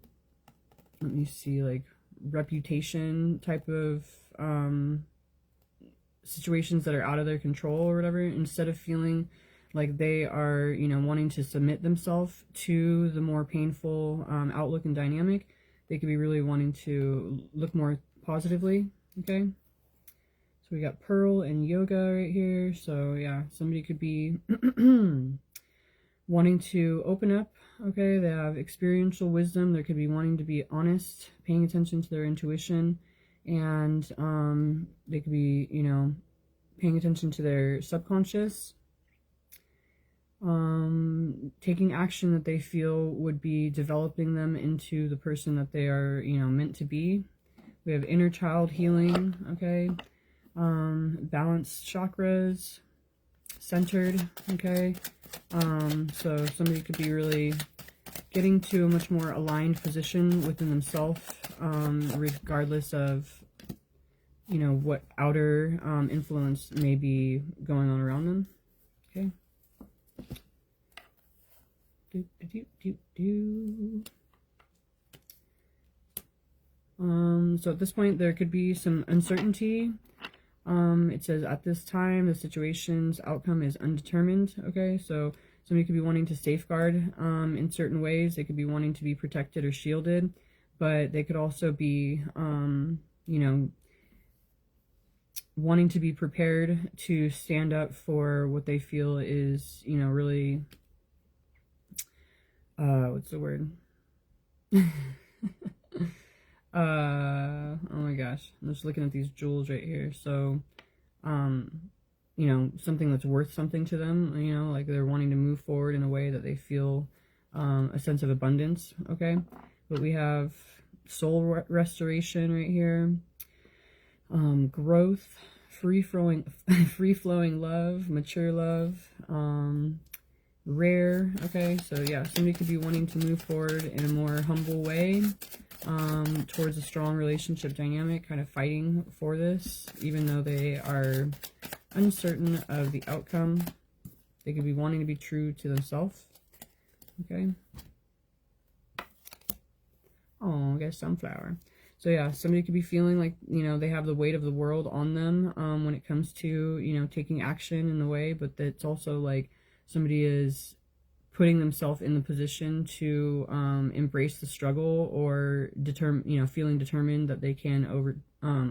let me see, like reputation type of situations that are out of their control or whatever, instead of feeling like they are, you know, wanting to submit themselves to the more painful outlook and dynamic, they could be really wanting to look more positively, okay? So we got Pearl and Yoga right here. So yeah, somebody could be wanting to open up, okay? They have experiential wisdom. They could be wanting to be honest, paying attention to their intuition, and they could be, you know, paying attention to their subconscious, taking action that they feel would be developing them into the person that they are, you know, meant to be. We have inner child healing, okay? Balanced chakras, centered, okay? So somebody could be really getting to a much more aligned position within themselves, regardless of, you know, what outer influence may be going on around them, okay? So at this point, there could be some uncertainty. It says at this time, the situation's outcome is undetermined, okay? So somebody could be wanting to safeguard in certain ways. They could be wanting to be protected or shielded, but they could also be, you know, wanting to be prepared to stand up for what they feel is, you know, really, what's the word? Oh my gosh, I'm just looking at these jewels right here. So, you know, something that's worth something to them, you know, like they're wanting to move forward in a way that they feel a sense of abundance, okay? But we have soul restoration right here, growth, free-flowing love, mature love, rare, okay? So yeah, somebody could be wanting to move forward in a more humble way, towards a strong relationship dynamic, kind of fighting for this, even though they are uncertain of the outcome. They could be wanting to be true to themselves, okay? Oh, I guess sunflower. So yeah, somebody could be feeling like, you know, they have the weight of the world on them when it comes to, you know, taking action in the way, but that's also like somebody is putting themselves in the position to embrace the struggle, or feeling determined that they can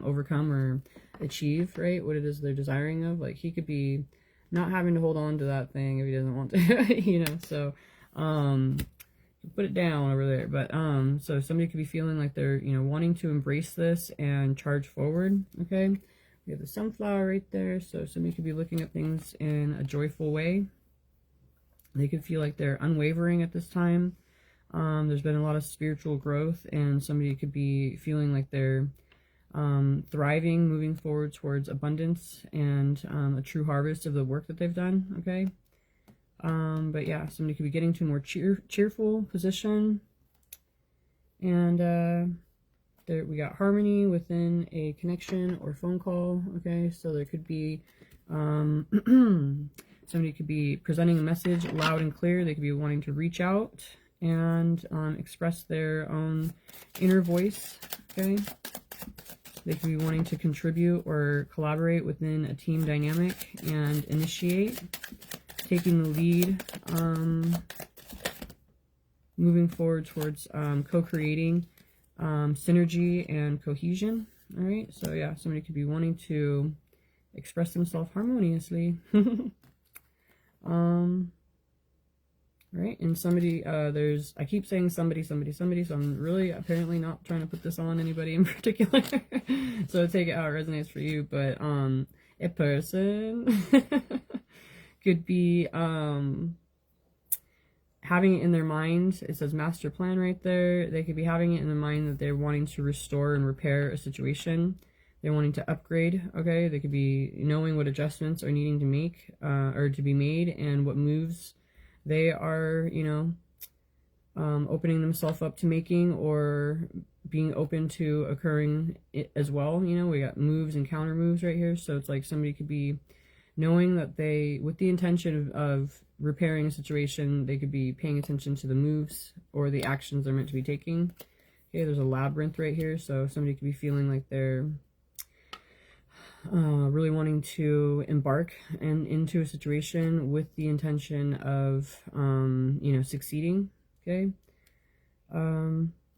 overcome or achieve, right, what it is they're desiring of. Like, he could be not having to hold on to that thing if he doesn't want to, so put it down over there. But so somebody could be feeling like they're wanting to embrace this and charge forward. Okay, we have the sunflower right there, so somebody could be looking at things in a joyful way. They could feel like they're unwavering at this time. There's been a lot of spiritual growth, and somebody could be feeling like they're thriving, moving forward towards abundance and a true harvest of the work that they've done. Okay. But yeah, somebody could be getting to a more cheerful position. And there we got harmony within a connection or phone call. Okay, so there could be somebody could be presenting a message loud and clear. They could be wanting to reach out and express their own inner voice. Okay, they could be wanting to contribute or collaborate within a team dynamic and initiate, taking the lead, moving forward towards co-creating synergy and cohesion. All right, so yeah, somebody could be wanting to express themselves harmoniously. Right, and somebody, I keep saying somebody, so I'm really apparently not trying to put this on anybody in particular. So take it how it resonates for you. But a person could be having it in their mind. It says master plan right there. They could be having it in their mind that they're wanting to restore and repair a situation. They're wanting to upgrade. Okay, they could be knowing what adjustments are needing to make or to be made, and what moves they are, opening themselves up to making, or being open to occurring as well. We got moves and counter moves right here. So it's like somebody could be knowing that they, with the intention of repairing a situation, they could be paying attention to the moves or the actions they're meant to be taking. Okay, there's a labyrinth right here. So somebody could be feeling like they're really wanting to embark into a situation with the intention of, succeeding. Okay.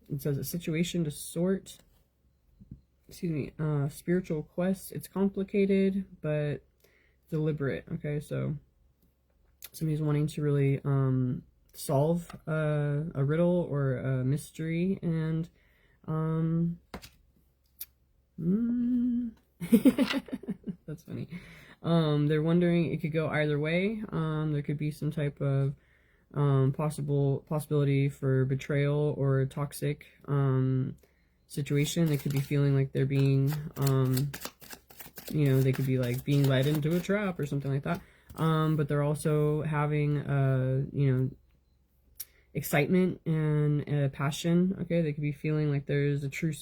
It says a situation to sort, spiritual quest. It's complicated, but deliberate. Okay. So somebody's wanting to really, solve, a riddle or a mystery, and, that's funny. They're wondering, it could go either way. There could be some type of possibility for betrayal or toxic situation. They could be feeling like they're being they could be like being led into a trap or something like that. But they're also having excitement and passion. Okay, they could be feeling like there's a true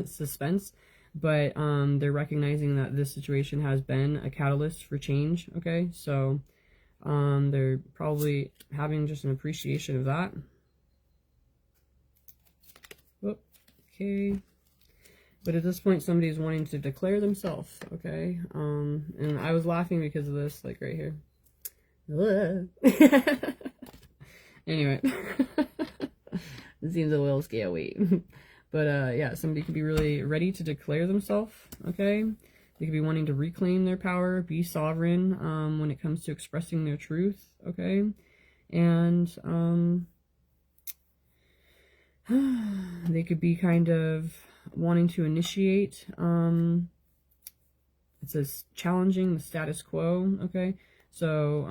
suspense, but they're recognizing that this situation has been a catalyst for change. Okay, so they're probably having just an appreciation of that. Okay, but at this point somebody's wanting to declare themselves. Okay, and I was laughing because of this, like right here. Anyway, it seems a little scary. But yeah, somebody could be really ready to declare themselves. Okay, they could be wanting to reclaim their power, be sovereign when it comes to expressing their truth. Okay, and they could be kind of wanting to initiate. It says challenging the status quo. Okay, so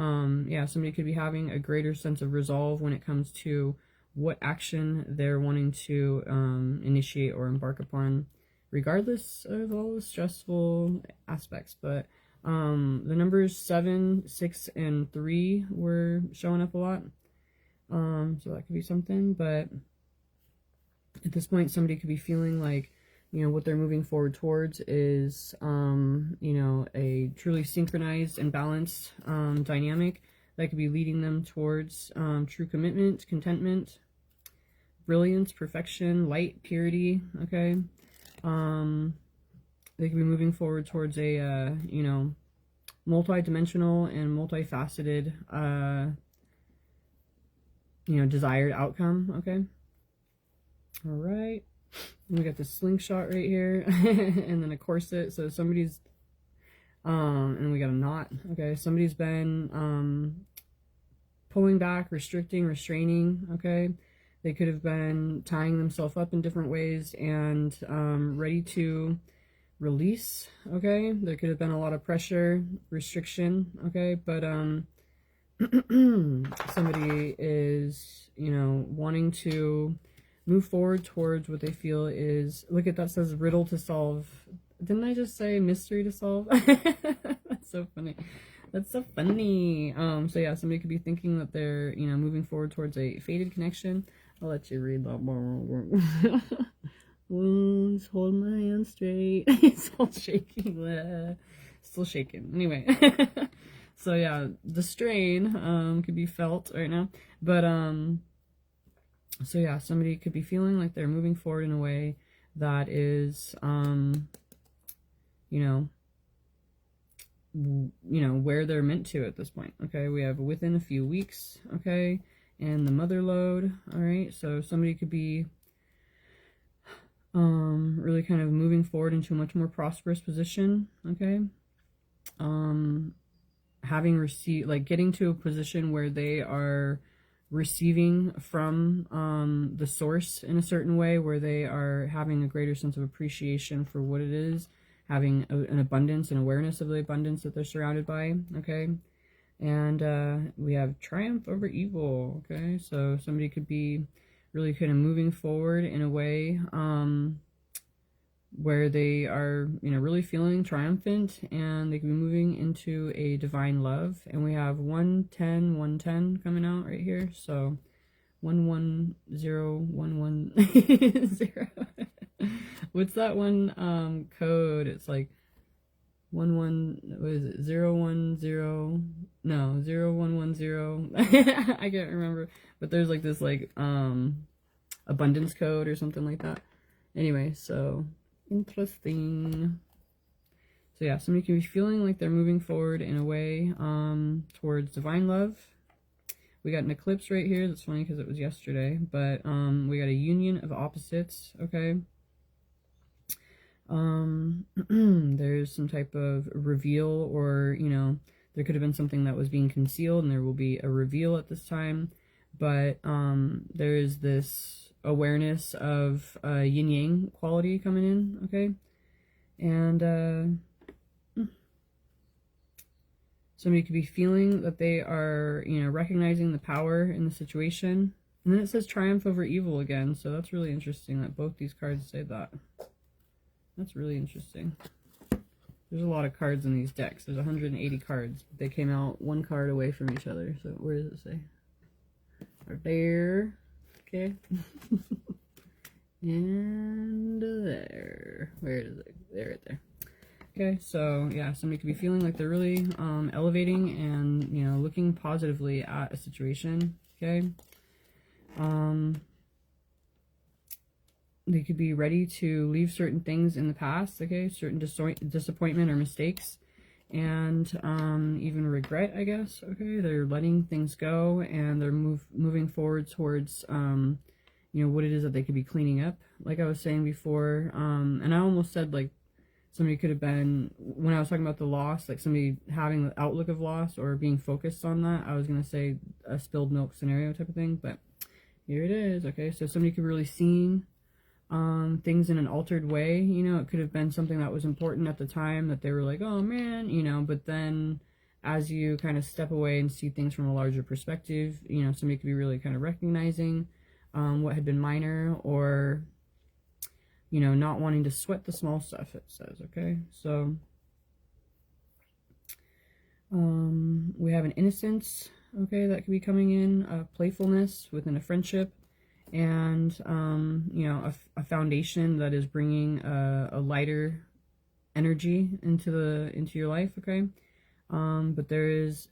yeah, somebody could be having a greater sense of resolve when it comes to what action they're wanting to initiate or embark upon, regardless of all the stressful aspects. But the numbers 7, 6, and 3 were showing up a lot, so that could be something. But at this point, somebody could be feeling like, what they're moving forward towards is a truly synchronized and balanced dynamic that could be leading them towards true commitment, contentment, brilliance, perfection, light, purity. Okay, they could be moving forward towards a multi-dimensional and multifaceted desired outcome. Okay. All right. We got the slingshot right here and then a corset. So somebody's, and we got a knot. Okay. Somebody's been, pulling back, restricting, restraining. Okay. They could have been tying themselves up in different ways and, ready to release. Okay. There could have been a lot of pressure, restriction. Okay. But, somebody is, wanting to move forward towards what they feel is, look at that, says riddle to solve. Didn't I just say mystery to solve? That's so funny. That's so funny. So yeah, somebody could be thinking that they're, moving forward towards a fated connection. I'll let you read that more. Wounds, hold my hand straight. It's all shaking. Still shaking. Anyway. So yeah, the strain could be felt right now. But so yeah, somebody could be feeling like they're moving forward in a way that is where they're meant to at this point. Okay, we have within a few weeks, okay, and the mother lode. All right, so somebody could be really kind of moving forward into a much more prosperous position. Okay, having received, like getting to a position where they are receiving from the source in a certain way, where they are having a greater sense of appreciation for what it is, having an abundance and awareness of the abundance that they're surrounded by. Okay, and we have triumph over evil. Okay, so somebody could be really kind of moving forward in a way where they are, really feeling triumphant, and they can be moving into a divine love. And we have 110 coming out right here. So 110110. What's that one code? It's like 11, what is it? 010, no, 0110. I can't remember, but there's like this like abundance code or something like that. Anyway, so interesting. So yeah, somebody can be feeling like they're moving forward in a way towards divine love. We got an eclipse right here. That's funny because it was yesterday, but we got a union of opposites. Okay. There's some type of reveal, or there could have been something that was being concealed, and there will be a reveal at this time. But there is this awareness of yin yang quality coming in. Okay, and somebody could be feeling that they are recognizing the power in the situation. And then it says triumph over evil again, so that's really interesting that both these cards say that. That's really interesting. There's a lot of cards in these decks. There's 180 cards. They came out one card away from each other. So where does it say? Right there. Okay. And there. Where is it? There, right there. Okay, so yeah, somebody could be feeling like they're really elevating and looking positively at a situation. Okay. They could be ready to leave certain things in the past. Okay, certain disappointment or mistakes, and even regret, I guess. Okay, they're letting things go, and they're moving forward towards what it is that they could be cleaning up, like I was saying before. And I almost said like somebody could have been, when I was talking about the loss, like somebody having the outlook of loss or being focused on that, I was gonna say a spilled milk scenario type of thing, but here it is. Okay, so somebody could be really seeing things in an altered way. It could have been something that was important at the time that they were like, oh man, but then as you kind of step away and see things from a larger perspective, somebody could be really kind of recognizing what had been minor, or not wanting to sweat the small stuff, it says. Okay, so we have an innocence, okay, that could be coming in, playfulness within a friendship, and a foundation that is bringing a lighter energy into your life. Okay, but there is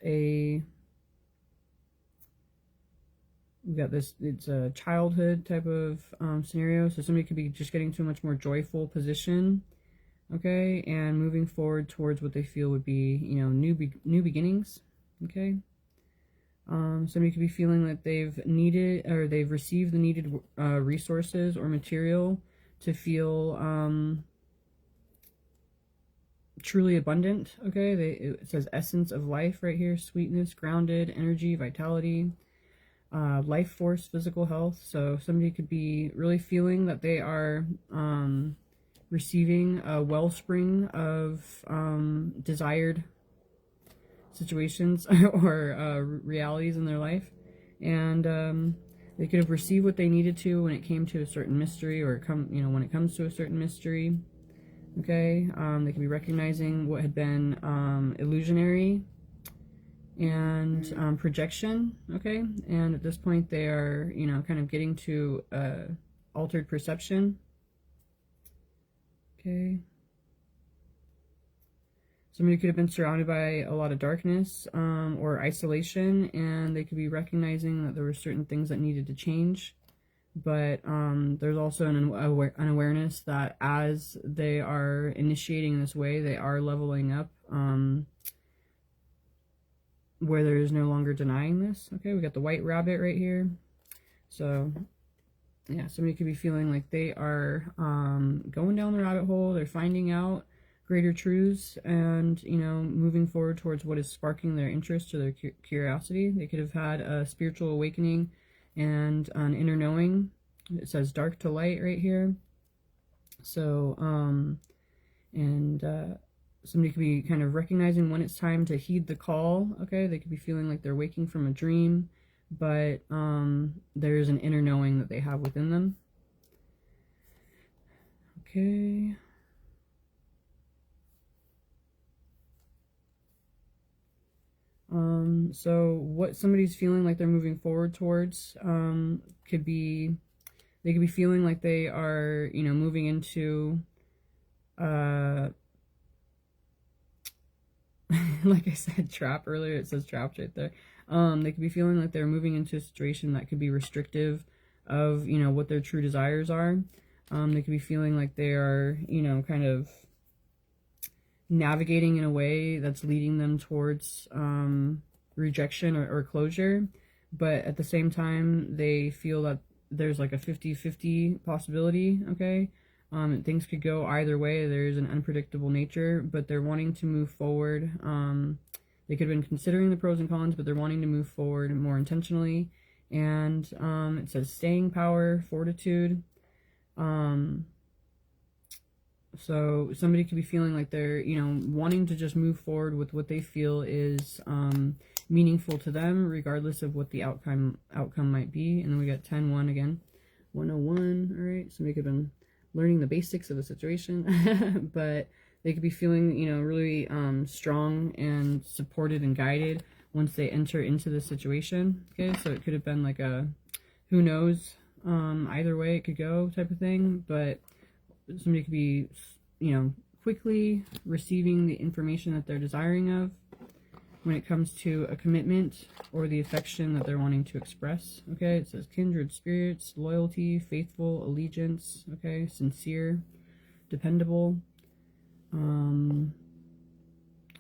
we got this, it's a childhood type of scenario, so somebody could be just getting to a much more joyful position. Okay, and moving forward towards what they feel would be new beginnings. Okay, Somebody could be feeling that they've needed or they've received the needed resources or material to feel truly abundant. Okay, it says essence of life right here: sweetness, grounded, energy, vitality, life force, physical health. So somebody could be really feeling that they are receiving a wellspring of desired situations or realities in their life, and they could have received what they needed to when it came to a certain mystery, or when it comes to a certain mystery. Okay, they could be recognizing what had been illusionary and projection. Okay, and at this point they are, kind of getting to altered perception. Okay. Somebody could have been surrounded by a lot of darkness or isolation, and they could be recognizing that there were certain things that needed to change. But there's also an awareness that as they are initiating in this way, they are leveling up where there is no longer denying this. Okay, we got the white rabbit right here. So, yeah, somebody could be feeling like they are going down the rabbit hole. They're finding out greater truths and, moving forward towards what is sparking their interest or their curiosity. They could have had a spiritual awakening and an inner knowing. It says dark to light right here. So, somebody could be kind of recognizing when it's time to heed the call. Okay, they could be feeling like they're waking from a dream, but there's an inner knowing that they have within them. Okay. So what somebody's feeling like they're moving forward towards could be, they could be feeling like they are, moving into, like I said, trap earlier. It says trapped right there. They could be feeling like they're moving into a situation that could be restrictive of, what their true desires are. They could be feeling like they are, kind of navigating in a way that's leading them towards rejection or closure, but at the same time they feel that there's like a 50-50 possibility. Okay, things could go either way. There's an unpredictable nature, but they're wanting to move forward. They could have been considering the pros and cons, but they're wanting to move forward more intentionally. And it says staying power, fortitude. So somebody could be feeling like they're, wanting to just move forward with what they feel is meaningful to them, regardless of what the outcome might be. And then we got 10-1 again. 101, all right? Somebody could have been learning the basics of the situation, but they could be feeling, really strong and supported and guided once they enter into the situation. Okay, so it could have been like a who knows, either way it could go type of thing, but somebody could be, quickly receiving the information that they're desiring of when it comes to a commitment or the affection that they're wanting to express. Okay, it says kindred spirits, loyalty, faithful, allegiance. Okay, sincere, dependable,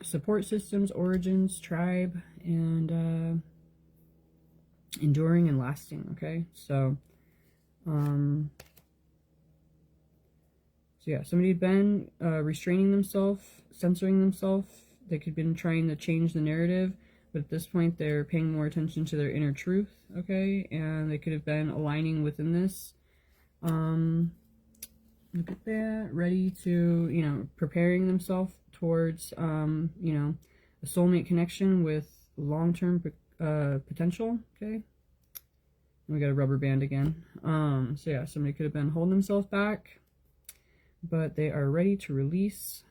support systems, origins, tribe, and enduring and lasting. Okay, so yeah, somebody had been restraining themselves, censoring themselves. They could have been trying to change the narrative, but at this point they're paying more attention to their inner truth. Okay, and they could have been aligning within this. Look at that, ready to, preparing themselves towards, a soulmate connection with long-term potential. Okay, we got a rubber band again. So yeah, somebody could have been holding themselves back, but they are ready to release.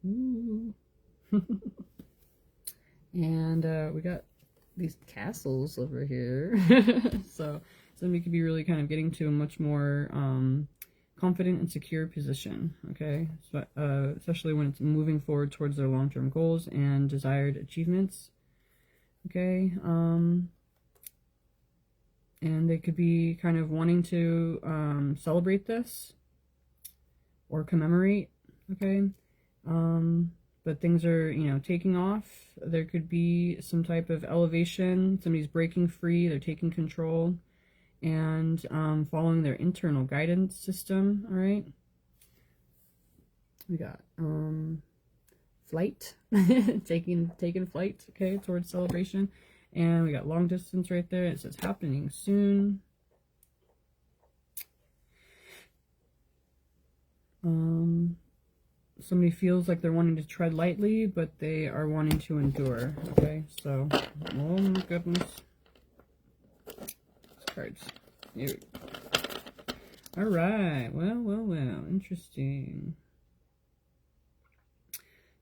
Ooh. And we got these castles over here. So somebody could be really kind of getting to a much more confident and secure position. Okay, so, especially when it's moving forward towards their long-term goals and desired achievements. Okay, and they could be kind of wanting to celebrate this or commemorate. Okay, but things are, you know, taking off. There could be some type of elevation. Somebody's breaking free. They're taking control and following their internal guidance system. All right. We got flight, taking flight, okay, towards celebration. And we got long distance right there. It says happening soon. Somebody feels like they're wanting to tread lightly, but they are wanting to endure. Okay, so, oh my goodness. Cards. Here we go. Alright, well, interesting.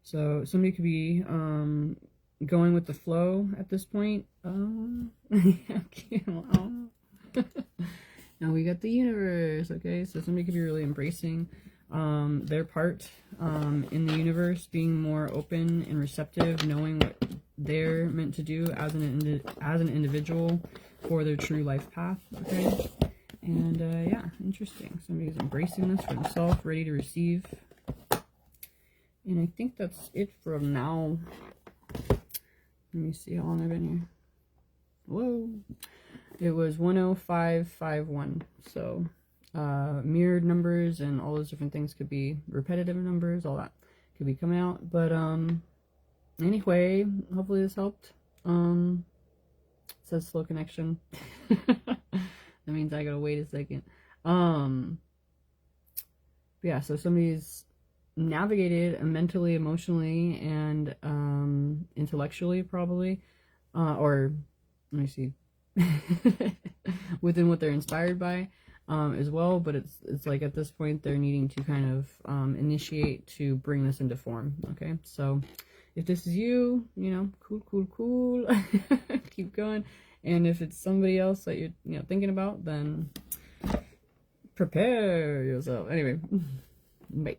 So, somebody could be going with the flow at this point. Okay, well, now we got the universe, okay? So somebody could be really embracing their part in the universe, being more open and receptive, knowing what they're meant to do as an individual for their true life path, okay? And yeah, interesting. Somebody's embracing this for themselves, ready to receive. And I think that's it for now. Let me see how long I've been here. Whoa. It was 10551. So mirrored numbers and all those different things could be repetitive numbers, all that could be coming out. But anyway, hopefully this helped. It says slow connection. That means I gotta wait a second. Yeah, so somebody's navigated mentally, emotionally, and intellectually, probably, or let me see, within what they're inspired by, as well. But it's like at this point they're needing to kind of initiate to bring this into form. Okay, so if this is you, you know, cool, keep going. And if it's somebody else that you're, you know, thinking about, then prepare yourself. Anyway, bye.